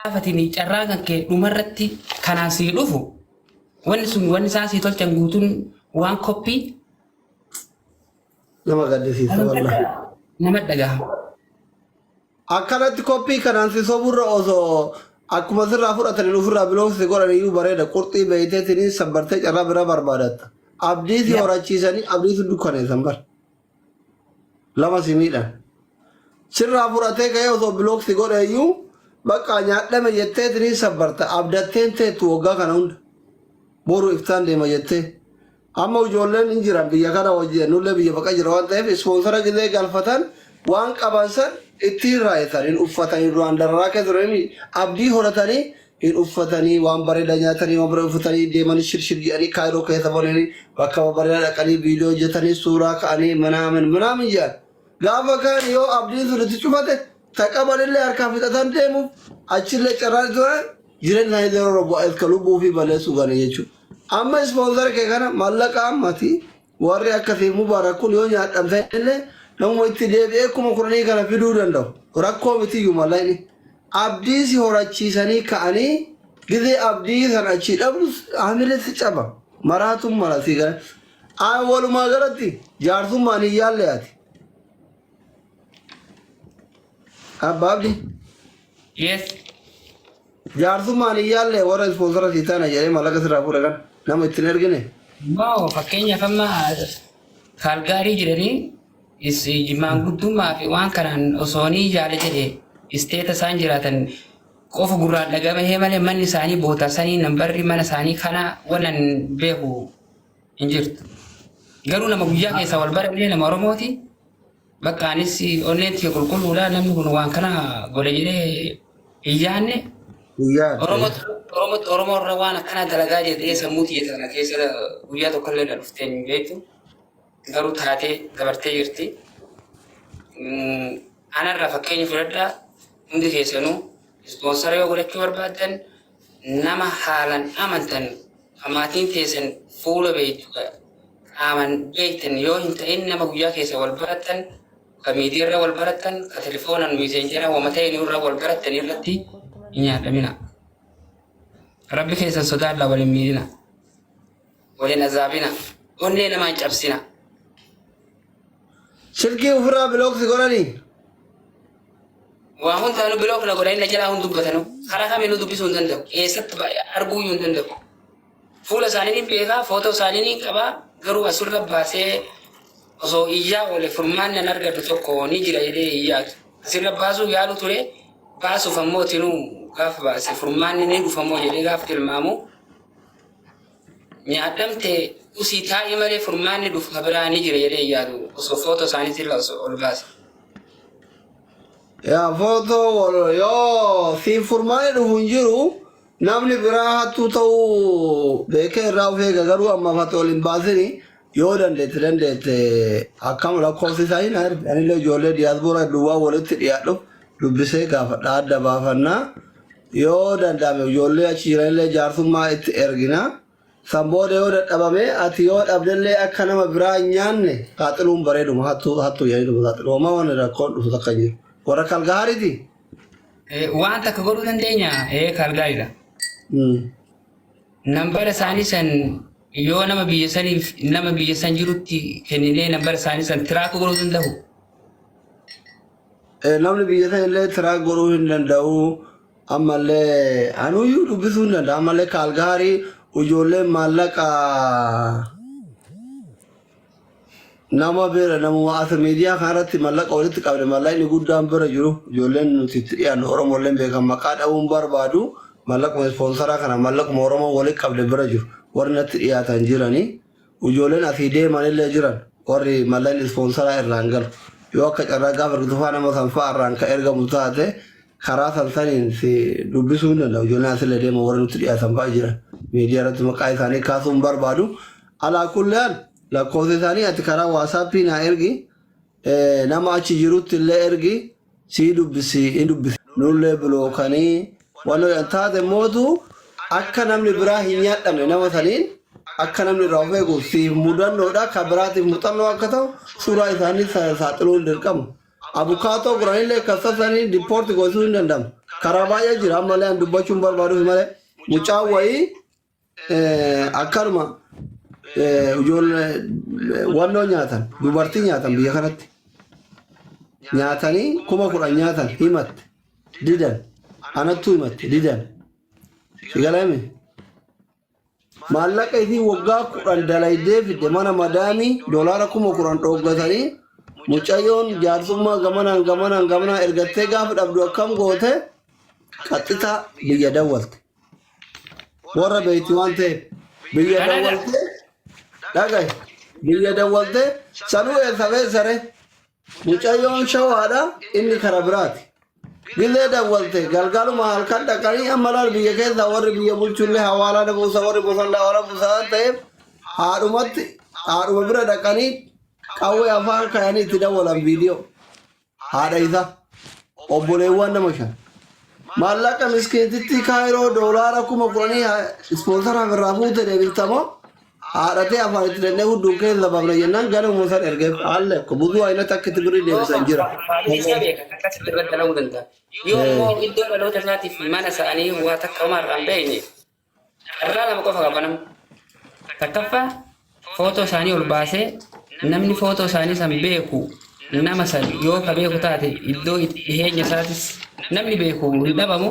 Gaafatini carraa kan kee dhumarratti kanaan sii dhufu wanni isaan sii tolchan guutuun waan koppii nama gaddisiisa wallahi. nama dhagaha. Akkanatti koppii kanaan si soburra osoo akkuma sirraa fudhatanii ofirraa biloofsi godhaniyyuu bareeda qurxii beeyteetiniin sabbartee carraa bira barbaadatta. Abdiisi horachiisanii abdiisi dukkaneessan bar. Lama si miidhan. Sirraa fudhatee ka'ee osoo bilooksi godheeyyuu bakka nyaadhame jetteetiniin sabbarta abdatteen teettu waggaa kana hunda. Boru iftaan deema jettee. Amma ijoolleen hin jiran biyya kana wajjin nullee biyya baqa jira waan ta'eef ispoonsara gisee galfatan waan qaban san ittiin raayetan hin uffatanii duraan dararaa keessa turanii abdii horatanii hin uffatanii waan bareeda nyaatanii waan bareeda uffatanii deemanii shirshir jedhanii kaayiroo keessa bolanii bakka bareeda dhaqanii viidiyoo hojjetanii suuraa ka'anii manaamin jedhan. Gaafa kaan yoo abdiin sun itti cufate taqabalillee harkaa fixatan deemuuf achillee carraan turan jireenya isaanii yeroo bu'aa ilka lubbuu fi balleessuu gane jechuudha. Amma ispoonsara kee kana mallaqa ammati warri akkasii mubaarak kun yoo nyaadhamte illee namuma itti deebi'ee kuma kudhanii kana fiduu danda'u. Rakkoo mitiyyuu mallayni. Abdiisi horachiisanii ka'anii gisee abdii sana achii dhabdus hamiletti caba. Maraatuun marasii gara. Walumaa galatti jaarsummaan hin yaalle ati. Abba abdi. Yes. Jaarsummaan hin yaalle warra ispoonsara sii taana jedhee mallaqa sirraa fuudhe kan nama ittiin ergine. Moo fakkeenyaaf amma kaalgaarii jedhanii maanguddummaa fi waan kanaan osoonii jaala jedhee isteeta isaan jiraatan qofa gurraan dhagamahee malee manni isaanii bootaasanii nambarri mana isaanii kana wannan beeku hin jirtu. Garuu nama guyyaa keessa wal barablee nama Oromooti. Bakka anis onneetti qulqulluudha namni kun waan kana godhe jedhee hin yaanne. Oromoo irra waan akkana dalagaa jedhee sammuuti jedhana keessa guyyaa tokkollee na dhufteen beektu. Garuu taatee dabartee jirti. Anarraa fakkeenya fudhadhaa hundi keessanuu ispoonsara yoo godhachuu barbaadan nama haalan amantan maatiin teessan fuula beektu qaaman beektan yoo hin ta'in nama guyyaa keessa wal baratan ka miidiyaarra wal baratan ka telefoonan miiseenjera wamatee irra wal baratan irratti hin nyaadhamina. Rabbi keessan sodaadhaa waliin miidhina. Waliin azaabina. Onnee namaa hin cabsina. Silkii ofirraa bilooksi godhanii. Waa hundaanuu bilookna godhanii na jalaa hun dubbatanu. Karaa kamiinuu dubbisuu hin danda'u. Eessatti arguu hin danda'u. Fuula isaanii ni beekaa, footoo isaanii ni qabaa. Garuu asirra baasee osoo iyyaa oole furmaan nan argatu tokko ni jira jedhee iyyaatu. Asirra baasuu yaalu ture. Baasuuf ammoo tinuu gaafa baase furmaan ni dhufamoo jedhee gaafa tilmaamu. Nyaadhamte usii taa'ee malee furmaan ni dhufu biraa ni jira jedhee iyyaatu. Osoo footoo isaaniitiin ol baase. Yaa footoo yoo si furmaan dhufu hin jiru namni biraa hattuu ta'uu beekee irraa of eega garuu amma fatoo ol hin baasini yoo dandeette akkam lakkoofsi isaanii na erga. Anillee ijoollee diyaaspoora duwwaa walitti dhiyaadhu dubbisee gaafadha adda baafannaa yoo danda'ame ijoollee achi jiranillee jaarsummaa itti ergina. Sanbooda yoo dadhabame ati yoo dhabdellee akka nama biraa hin nyaanne saaxiluun bareeduma hattuu yaaduma saaxilu homaa waan rakkoon dhufu takka jiru. Warra kalgaariiti. Waan takka godhuu dandeenya kalgaariidha. Nambara isaanii san yoo nama biyya saniif nama biyya san jirutti kenninee nambara isaanii san tiraakuu godhuu danda'u. Namni biyya sanillee tiraak godhuu hin danda'u. Ammallee anuyyuu dubbisuu hin danda'u. Ammallee kalgaarii ijoolleen maallaqa nama bira nama as miidiyaa kanarratti maallaqa walitti qabde maallaqni guddaan bira jiru ijoolleen nuti itti dhiyaannu Oromooleen beekan maqaa dhabuun barbaadu maallaquma ispoonsaraa kana maallaquma Oromoo walitti qabde bira jiru warri natti dhiyaatan jiranii ijoolleen asii deemanillee jiran warri maallaqni ispoonsaraa irraan galu yoo akka carraa gaafa argitufaa nama sanfaa irraan ka ergamu taate karaa sansaniin si dubbisuu hin danda'u ijoolleen asillee deema warri nutti dhiyaatan baay'ee jiran miidiyaa irratti maqaa isaanii kaasuun barbaadu alaa kulleen lakkoofsa isaanii ati karaa waasaappii naa ergi nama achi jirutti illee ergi sii dubbisi hin dubbisi nullee bilookanii waan taate mootu akka namni biraa hin nyaadhamne nama saniin akka namni irraa of eeguuf siif mudannoodha ka biraatiif muuxannoo akka ta'u suuraa isaanii saaxiluun dirqama Abukaato guraniillee kassasanii diippoorti goosuu hin danda'amu. Karaa baay'ee jira ammallee an dubbachuun barbaaduuf malee mucaa wayii akkanuma ijoollee wannoo nyaatan dubartii nyaatan biyya kanatti nyaatanii 10,000 nyaatan himatte didan anattuu himatte didan sigalame maallaqa isii waggaa 10 dalaydee fidde mana madaamii doolaara 10,000 dhooggatanii mucayyoon jaarsummaa gamanaan ergattee gaafa dhabdu akkam goote qaxxita biyya dawwalte warra beeyti waan ta'eef biyya dawwalte dhagay biyya dawwalte sanuu eessafee sare mucayyoon shawaadha inni kara biraati gillee dawwalte galgaluma halkan dhaqanii ammalaan biyya keessa warri biyya bulchullee hawaalaa dhabuusa warri bosondaa warra buusaa ta'eef haadhuma bira dhaqanii qawwee afaan kayanii itti dawwalan viidiyoo haadha isaa obboleewwan nama shan maallaqa miskiintitti kaayiroo doolaara 10,000 ispoonsaraaf irraa fuute deebiftamoo haadhatee afaan itti dannee hunduu keessa babna jennaan gara muusan ergeef haalle ko buduu aynata akka itti birrii deebisan jira. Yoo immoo iddoo dhaloota isaatiif mana isaanii waa takka homaarraan beekne irraa lama qofa qabanam takkaffaa footoo isaanii ol baasee namni footoo isaanii san beeku nama san yoo ka beeku taate iddoo dhiheenya isaatis namni beeku hin dhabamu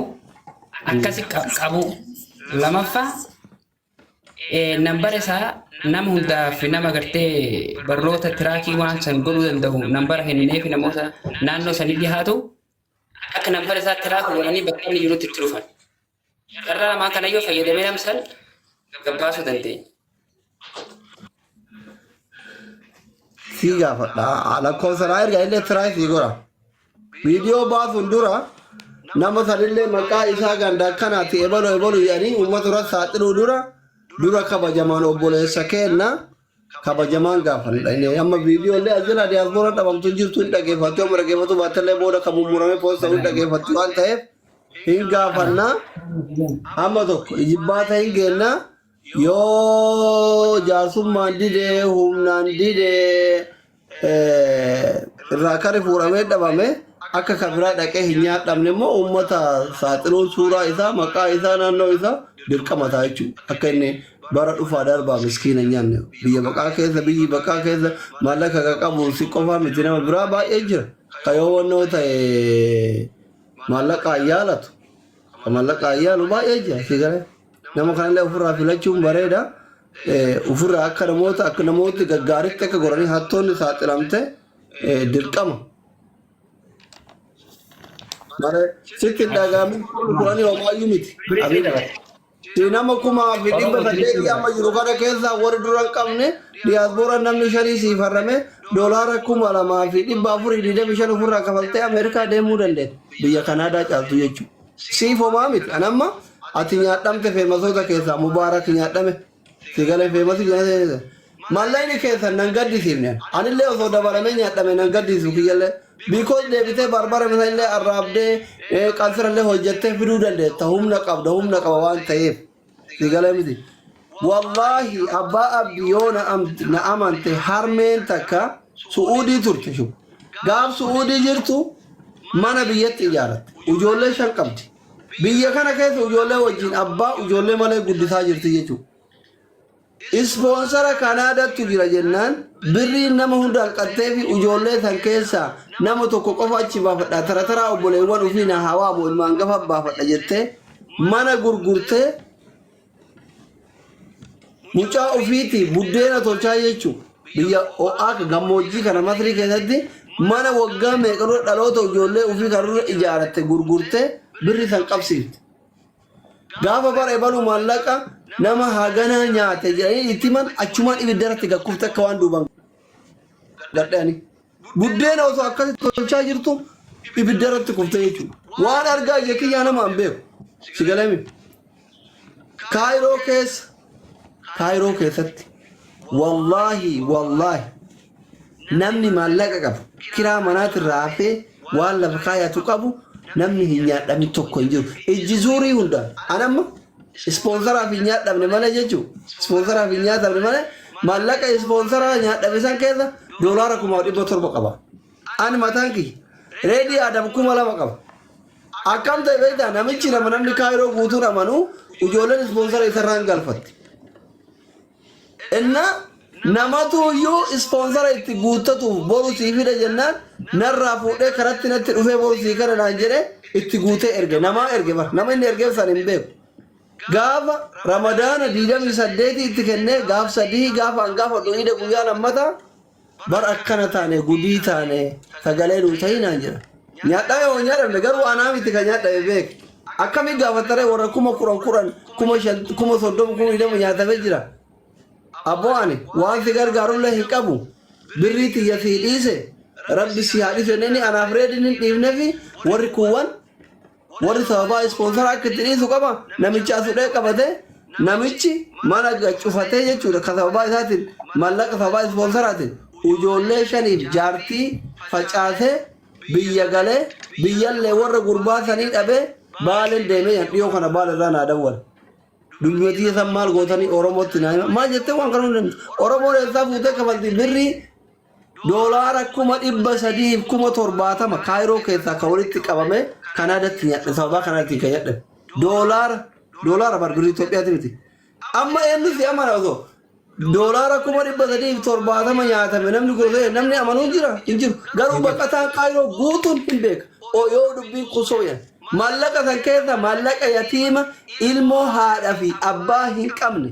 akkasi qabu. Lamaffaa nambara isaa nama hundaaf nama gartee barnoota tiraakii waan san godhuu danda'u nambara kennineef namoota naannoo sanii dhihaatu akka nambara isaa tiraakii godhanii bakka inni jirutti itti dhufan. Carraa lamaan kana yoo fayyadamee namsan gabbaasuu dandeenya. Si gaafadha lakkoofsanaa erga illee tiraakii godha. Viidiyoo baasuun dura nama sanillee maqaa isaa ganda akkanaatti ebalu jedhanii uummata irratti saaxiluu dura kabajamaan obboleessa kenna kabajamaan gaafanidha. Amma viidiyoolee ajjala diyaaspoora dhabamtu jirtu hin dhaggeeffatu yoo dhaggeeffatu baattallee booda kan mummuramee poosta hin dhaggeeffatu waan ta'eef hin gaafannaa amma tokko jibbaata hin geenna yoo jaarsummaan didee humnaan didee irraa kari fuudhamee dhabame akka kabiraa dhaqee hin nyaadhamne immoo uummata saaxiluun suuraa isaa maqaa isaa naannoo isaa dirqama ta'a jechuudha. Akka inni bara dhufaa darbaa miskiina nyaanne biyyi baqaa keessa maallaqa qaqqabu si qofaa miti nama biraa baay'ee jira. Kayoo wannoo ta'e maallaqa ayyaalatu maallaqa ayyaalu baay'ee jira sigare nama kanallee ofirraa filachuun bareeda. Ofirraa akka namooti gaggaaritti akka goranii hattoonni saaxilamte dirqama. Mare sitti dhagaami kurani homaayyuu miti. Nama kuma fi 800 amma jiru kana keessa warri dura hin qabne diyaaspoora namni 5 siifarrame doolaara 2,425 ofirraa kafaltee Ameerikaa deemuu dandeenya. Biyya Kanaadaa caaltu jechuudha. Siif homaa miti. Anamma ati nyaadhamte feemasoota keessaa Mubaarak nyaadhame. Sigalee feemasi nyaadhame. Mallayni keessa nan gaddisiifne. Anillee osoo dabalamee nyaadhame nan gaddisiisu kiyyallee. Because deebitee barbara misallee arraabdee qansirallee hojjettee fiduu dandeetta. Humna qaba waan ta'eef. Sigalee miti. Wallaahi abbaa abdii yoo na amante harmeen takka Su'uudii turte shubu. Gaaf Su'uudii jirtu mana biyyatti ijaaratte. Ijoollee 5 qabdi. Biyya kana keessa ijoollee wajjin abbaa ijoollee malee guddisaa jirti jechuudha. Ispoonsara Kanaadaatti jira jennaan birrii nama hunda halqattee fi ijoollee san keessaa nama tokko qofa achi baafadha. Taraa obboleewwan ofii na hawaamu ilmaan gafa baafadha jettee mana gurgurtee mucaa ofiiti buddeena tolchaa jechuudha. Biyya ho'aa gammoojjii kana Masrii keessatti mana waggaa meeqaroo dhaloota ijoollee ofii kanarra ijaaratte gurgurtee birri san qabsiifte. Gaafa bara ebalu maallaqa nama hagana nyaate jedhanii itti man achumaan ibiddarratti gakkufte akka waan duuban gadhaani. Buddeena osoo akkasitti tolchaa jirtu ibiddarratti kufte jechuudha. Waan argaa jekkiyyaa nama hin beeku. Sigalemi. Kaayiroo keessatti wallaahi namni maallaqa qabu kiraa manaatirraa hafee waan lafa kaayatu qabu namni hin nyaadhamne tokko hin jiru. Ijji suurii hundaan anamma ispoonsaraaf hin nyaadhamne malee jechuudha. Ispoonsaraaf hin nyaadhamne malee maallaqa ispoonsaraa nyaadhame san keessa doolaara 700 qaba. Ani mataan kiyya reedii Adam kuma lama qaba. Akkam ta'e beektaa namichi nama namni kaayiroo guutuun amanu ijoolleen ispoonsara isarraan galfatti. Inna namatu iyyuu ispoonsara itti guuttatuuf boru sii fida jennaan narraa fuudhee karatti natti dhufee boru sii kana naan jedhee itti guutee erge namaa erge bara nama inni ergeef san hin beeku. Gaafa Ramadaana 28 itti kennee gaaf sadii gaafa hangafa dhuunfaa guyyaa lammataa bara akkana taane gudii taane sagalee nuu ta'ii naan jedha. Nyaadhaa yoo nyaadhamne garuu anaa miti kan nyaadhame beek. Akkamiin gaafattaree warra kuma kuran kuma soddoma kuma hidhama nyaatamee jira. Abboo ani waan si gargaarullee hin qabu birrii xiyya si dhiise rabbi si haa dhiise inni anaaf reedin hin dhiifneefi warri kuuwwan warri sababaa ispoonsara akka itti dhiisu qaba namichi asudhee qabate namichi mana cufatee jechuudha ka sababaa isaatiin mallaqa sababaa ispoonsaraatiin ijoollee shaniif jaartii facaasee biyya galee biyyallee warra gurbaa sanii dhabee baaleen deemee dhiyoo kana baalerraa naa dawwala. Dunyootii san maal gootanii Oromootti naa maal jettee waan kana hundeen Oromoon eessaa fuutee kafaltii birrii doolaara 370 kaayiroo keessaa kan walitti qabame Kanaadaatti nyaadhe sababaa kanaatti kan nyaadhe doolaara bar birrii Itoophiyaatti miti amma eenyu si amana osoo doolaara 370 nyaatame namni gurguree namni amanuu jira hin jiru garuu baqataan kaayiroo guutuun hin beeka yoo dubbiin kusooyan. Mallaqa san keessa mallaqa yatiima ilmoo haadha fi abbaa hin qabne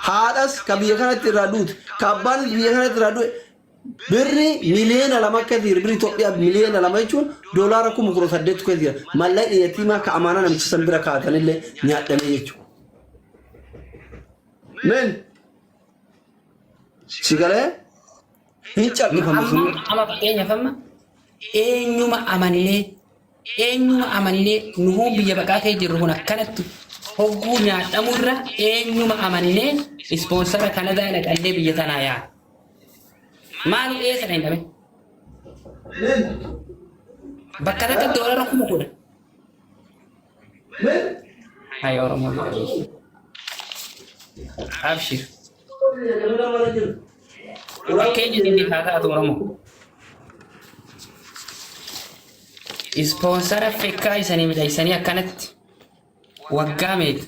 haadhas ka biyya kanatti irraa duute ka abbaan biyya kanatti irraa du'e birrii miliyoona 2 akka birrii Itoophiyaa miliyoona 2 jechuun doolaara 18,000 keessa jira mallaqa yatiimaa ka amaana namicha san bira kaatanillee nyaadhame jechuudha. Men sigalee hin caqqifamu sun amma fakkeenyaaf amma eenyuma amanlee nuhuu biyya baqaa kee jirru kun akkanatti hogguu nyaadhamurra eenyuma amanlee ispoonsara Kanadaa dhaqallee biyya tanaa yaa maal eessa hin dhabe bakka takka doolaara 10,000 hay Oromoo abshir bakkeenya inni taataatu Oromoo ispoonsara fekkaa isanii midhaysanii akkanatti waggaa meeqa